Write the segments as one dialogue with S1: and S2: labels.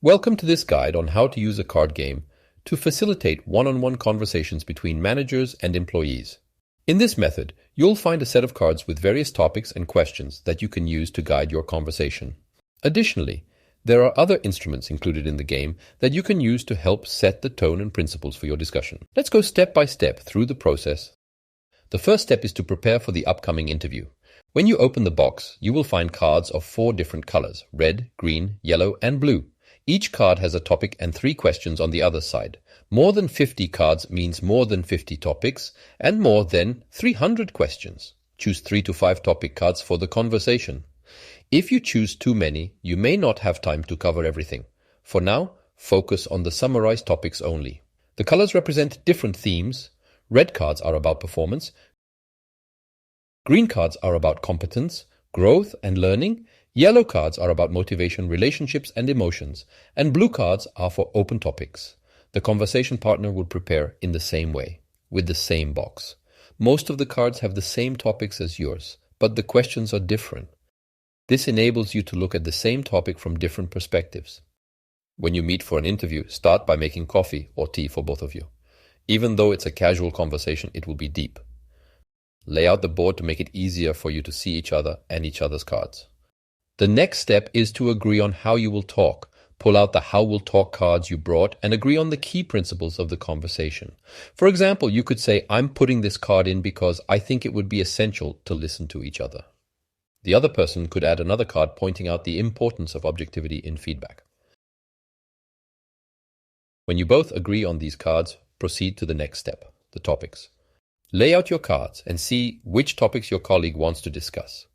S1: Welcome to this guide on how to use a card game to facilitate one-on-one conversations between managers and employees. In this method, you'll find a set of cards with various topics and questions that you can use to guide your conversation. Additionally, there are other instruments included in the game that you can use to help set the tone and principles for your discussion. Let's go step by step through the process. The first step is to prepare for the upcoming interview. When you open the box, you will find cards of 4 different colors: red, green, yellow, and blue. Each card has a topic and 3 questions on the other side. More than 50 cards means more than 50 topics and more than 300 questions. Choose 3 to 5 topic cards for the conversation. If you choose too many, you may not have time to cover everything. For now, focus on the summarized topics only. The colors represent different themes. Red cards are about performance. Green cards are about competence, growth, and learning. Yellow cards are about motivation, relationships, and emotions. And blue cards are for open topics. The conversation partner will prepare in the same way, with the same box. Most of the cards have the same topics as yours, but the questions are different. This enables you to look at the same topic from different perspectives. When you meet for an interview, start by making coffee or tea for both of you. Even though it's a casual conversation, it will be deep. Lay out the board to make it easier for you to see each other and each other's cards. The next step is to agree on how you will talk. Pull out the how we'll talk cards you brought and agree on the key principles of the conversation. For example, you could say, I'm putting this card in because I think it would be essential to listen to each other. The other person could add another card pointing out the importance of objectivity in feedback. When you both agree on these cards, proceed to the next step, the topics. Lay out your cards and see which topics your colleague wants to discuss.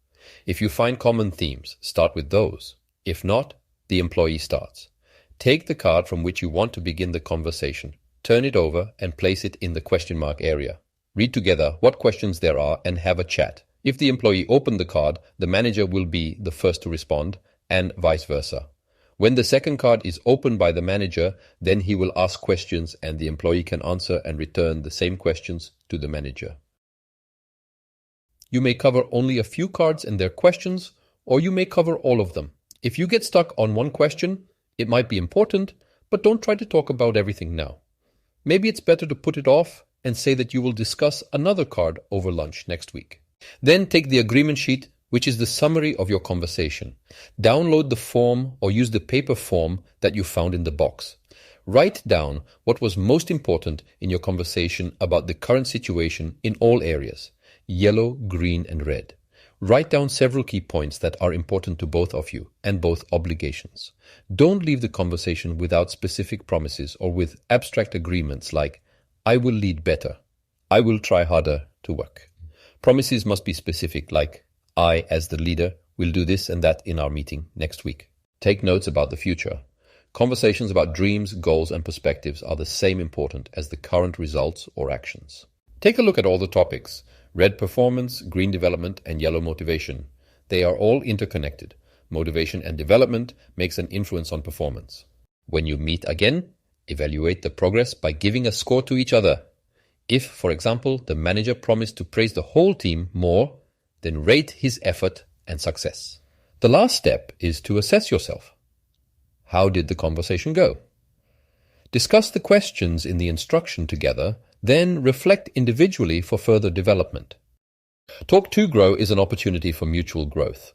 S1: If you find common themes, start with those. If not, the employee starts. Take the card from which you want to begin the conversation, turn it over and place it in the question mark area. Read together what questions there are and have a chat. If the employee opened the card, the manager will be the first to respond, and vice versa. When the second card is opened by the manager, then he will ask questions and the employee can answer and return the same questions to the manager. You may cover only a few cards and their questions, or you may cover all of them. If you get stuck on one question, it might be important, but don't try to talk about everything now. Maybe it's better to put it off and say that you will discuss another card over lunch next week. Then take the agreement sheet, which is the summary of your conversation. Download the form or use the paper form that you found in the box. Write down what was most important in your conversation about the current situation in all areas: yellow, green, and red. Write down several key points that are important to both of you and both obligations. Don't leave the conversation without specific promises or with abstract agreements like, I will lead better, I will try harder to work. Promises must be specific like, I, as the leader, will do this and that in our meeting next week. Take notes about the future. Conversations about dreams, goals, and perspectives are the same important as the current results or actions. Take a look at all the topics. Red performance, green development, and yellow motivation. They are all interconnected. Motivation and development makes an influence on performance. When you meet again, evaluate the progress by giving a score to each other. If, for example, the manager promised to praise the whole team more, then rate his effort and success. The last step is to assess yourself. How did the conversation go? Discuss the questions in the instruction together, then reflect individually for further development. Talk to Grow is an opportunity for mutual growth.